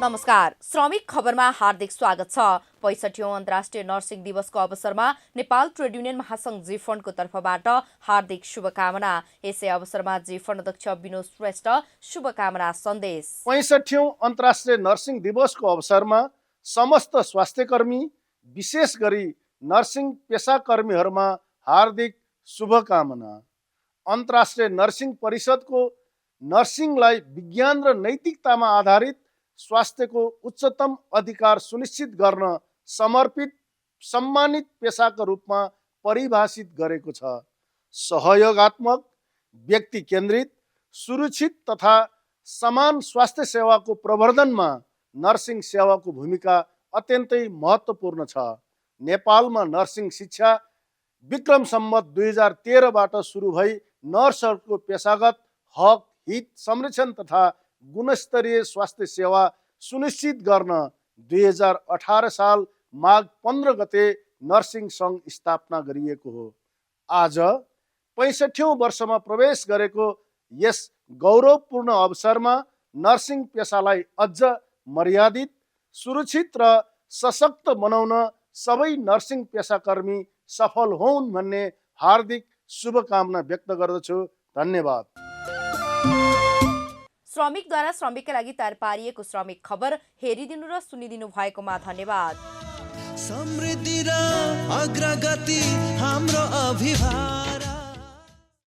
नमस्कार, श्रमिक खबरमा हार्दिक स्वागत छ। 65औं अन्तर्राष्ट्रिय नर्सिङ दिवसको अवसरमा नेपाल ट्रेड युनियन महासंघ जेफन्डको तर्फबाट हार्दिक शुभकामना। यसै अवसरमा जेफन्ड अध्यक्ष विनोद श्रेष्ठ शुभकामना सन्देश। 65औं अन्तर्राष्ट्रिय नर्सिङ दिवसको अवसरमा समस्त स्वास्थ्यकर्मी, विशेष गरी नर्सिङ पेसाकर्मीहरूमा हार्दिक शुभकामना। अन्तर्राष्ट्रिय नर्सिङ परिषदको नर्सिङलाई विज्ञान र नैतिकतामा आधारित स्वास्थ्यको उच्चतम अधिकार सुनिश्चित गर्न समर्पित सम्मानित पेसाको रूपमा परिभाषित गरेको छ। सहयोगात्मक, व्यक्ति केन्द्रित, सुरक्षित तथा समान स्वास्थ्य सेवाको प्रवर्धनमा नर्सिङ सेवाको भूमिका अत्यन्तै महत्त्वपूर्ण छ। नेपालमा नर्सिङ शिक्षा विक्रम सम्वत 2013बाट सुरु भई नर्सहरूको पेसागत हक, हित संरक्षण तथा गुणस्तरीय स्वास्थ्य सेवा सुनिश्चित गर्न 2018 साल माघ 15 गते नर्सिङ सङ्घ स्थापना गरिएको हो। आज 65औं वर्षमा प्रवेश गरेको यस गौरवपूर्ण अवसरमा नर्सिङ पेसालाई अझ मर्यादित, सुरक्षित र सशक्त बनाउन सबै नर्सिङ पेसाकर्मी सफल होउन् भन्ने हार्दिक शुभकामना व्यक्त गर्दछु। धन्यवाद। श्रमिकद्वारा श्रमिकका लागि तयार पारिएको श्रमिक खबर हेरिदिनु र सुनिदिनु भएकोमा धन्यवाद। समृद्धि र अग्रगति हाम्रो अभिभाव।